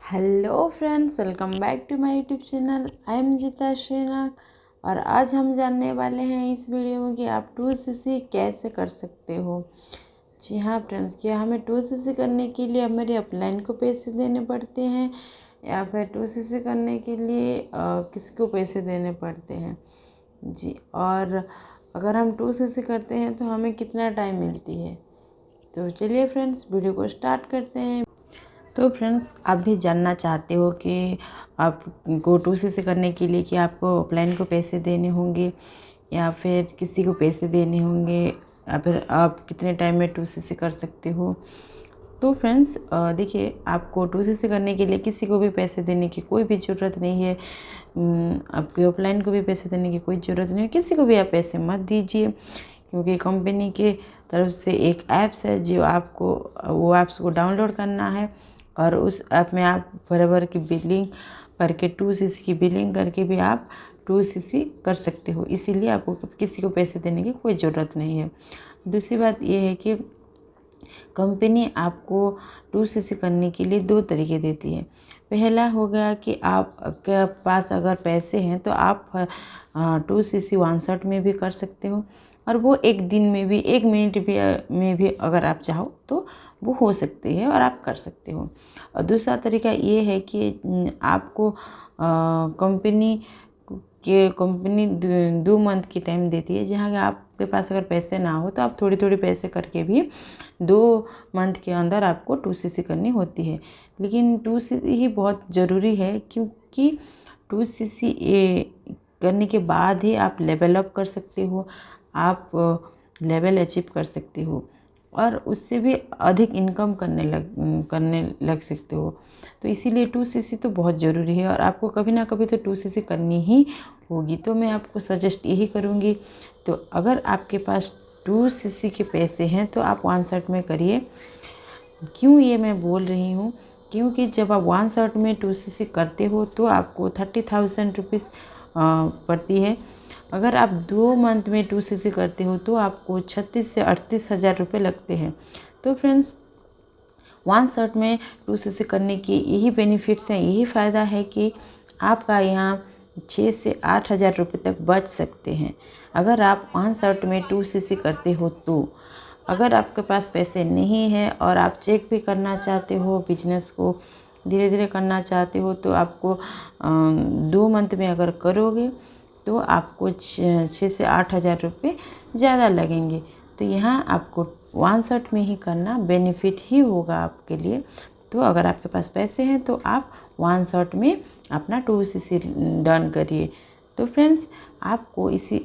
Hello friends, welcome back to my YouTube channel. I am Geeta Srinath और आज हम जानने वाले हैं इस वीडियो में कि आप 2cc कैसे कर सकते हो। जी हाँ फ्रेंड्स, क्या हमें 2cc करने के लिए हमारे अपलाइन को पैसे देने पड़ते हैं या फिर 2cc करने के लिए किसको पैसे देने पड़ते हैं जी। और अगर हम 2cc करते हैं तो हमें कितना टाइम मिलती है। तो चलिए फ्रेंड्स, वीडियो को स्टार्ट करते हैं। तो फ्रेंड्स, आप भी जानना चाहते हो कि आपको 2cc करने के लिए कि आपको अपलाइन को पैसे देने होंगे या फिर किसी को पैसे देने होंगे या फिर आप कितने टाइम में 2cc कर सकते हो। तो फ्रेंड्स देखिए, आपको 2cc करने के लिए किसी को भी पैसे देने की कोई भी ज़रूरत नहीं है। आपके अपलाइन को भी पैसे देने की कोई ज़रूरत नहीं है। किसी को भी आप पैसे मत दीजिए, क्योंकि कंपनी के तरफ से एक ऐप्स है जो आपको वो ऐप्स को डाउनलोड करना है और उस ऐप में आप बराबर की बिलिंग करके 2cc की बिलिंग करके भी आप 2cc कर सकते हो। इसीलिए आपको किसी को पैसे देने की कोई ज़रूरत नहीं है। दूसरी बात यह है कि कंपनी आपको 2cc करने के लिए दो तरीके देती है। पहला हो गया कि आपके पास अगर पैसे हैं तो आप 2cc 1 शॉट में भी कर सकते हो और वो एक दिन में भी 1 मिनट भी में भी अगर आप चाहो तो वो हो सकती है और आप कर सकते हो। और दूसरा तरीका ये है कि आपको कंपनी 2 मंथ की टाइम देती है, जहाँ आपके पास अगर पैसे ना हो तो आप थोड़ी थोड़ी पैसे करके भी 2 मंथ के अंदर आपको 2cc करनी होती है। लेकिन 2cc ही बहुत ज़रूरी है, क्योंकि 2cc करने के बाद ही आप लेवल अप कर सकते हो, आप लेवल अचीव कर सकते हो और उससे भी अधिक इनकम करने लग सकते हो। तो इसीलिए 2cc तो बहुत ज़रूरी है और आपको कभी ना कभी तो 2cc करनी ही होगी। तो मैं आपको सजेस्ट यही करूँगी, तो अगर आपके पास 2cc के पैसे हैं तो आप 1 शॉट में करिए। क्यों ये मैं बोल रही हूँ, क्योंकि जब आप 1 शॉट में 2cc करते हो तो आपको 30,000 रुपीज़ पड़ती है। अगर आप 2 मंथ में 2cc करते हो तो आपको 36 से 38 हज़ार रुपये लगते हैं। तो फ्रेंड्स, 1 शॉट में 2cc करने की यही बेनिफिट्स हैं, यही फ़ायदा है कि आपका यहाँ 6 से 8 हज़ार रुपये तक बच सकते हैं अगर आप 1 शॉट में 2cc करते हो। तो अगर आपके पास पैसे नहीं हैं और आप चेक भी करना चाहते हो, बिजनेस को धीरे धीरे करना चाहते हो, तो आपको 2 मंथ में अगर करोगे तो आपको 6 से 8 हज़ार रुपये ज़्यादा लगेंगे। तो यहाँ आपको 1 शॉट में ही करना बेनिफिट ही होगा आपके लिए। तो अगर आपके पास पैसे हैं तो आप 1 शॉट में अपना 2cc डन करिए। तो फ्रेंड्स, आपको इसी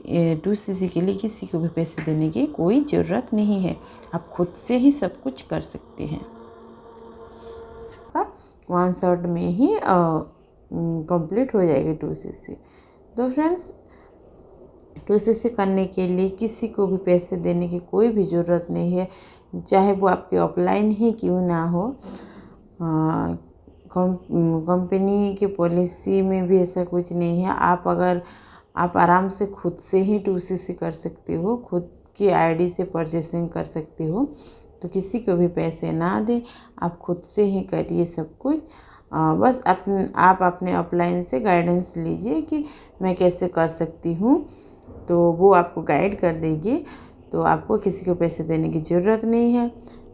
2cc के लिए किसी को भी पैसे देने की कोई ज़रूरत नहीं है, आप खुद से ही सब कुछ कर सकते हैं। 1 शॉट में ही कंप्लीट हो जाएगी 2cc। तो फ्रेंड्स, 2cc करने के लिए किसी को भी पैसे देने की कोई भी ज़रूरत नहीं है, चाहे वो आपके ऑफलाइन ही क्यों ना हो। कंपनी की पॉलिसी में भी ऐसा कुछ नहीं है। आप आराम से खुद से ही 2cc कर सकते हो, खुद की आईडी से परचेसिंग कर सकते हो। तो किसी को भी पैसे ना दें, आप खुद से ही करिए सब कुछ। बस आप अपने अपलाइन से गाइडेंस लीजिए कि मैं कैसे कर सकती हूँ, तो वो आपको गाइड कर देगी। तो आपको किसी को पैसे देने की ज़रूरत नहीं है।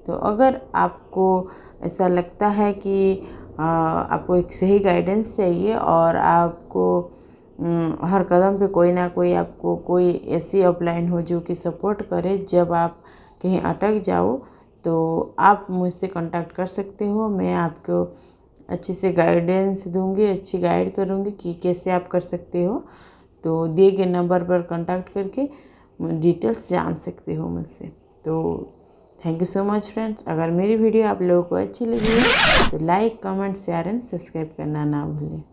तो अगर आपको ऐसा लगता है कि आपको एक सही गाइडेंस चाहिए और आपको हर कदम पे कोई ना कोई आपको कोई ऐसी अपलाइन हो जो कि सपोर्ट करे जब आप कहीं अटक जाओ, तो आप मुझसे कांटेक्ट कर सकते हो। मैं आपको अच्छे से गाइडेंस दूंगी, अच्छी गाइड करूंगी कि कैसे आप कर सकते हो। तो दिए गए नंबर पर कांटेक्ट करके डिटेल्स जान सकते हो मुझसे। तो thank you so much friends. अगर मेरी वीडियो आप लोगों को अच्छी लगी है तो like, comment, share and subscribe करना ना भूलें।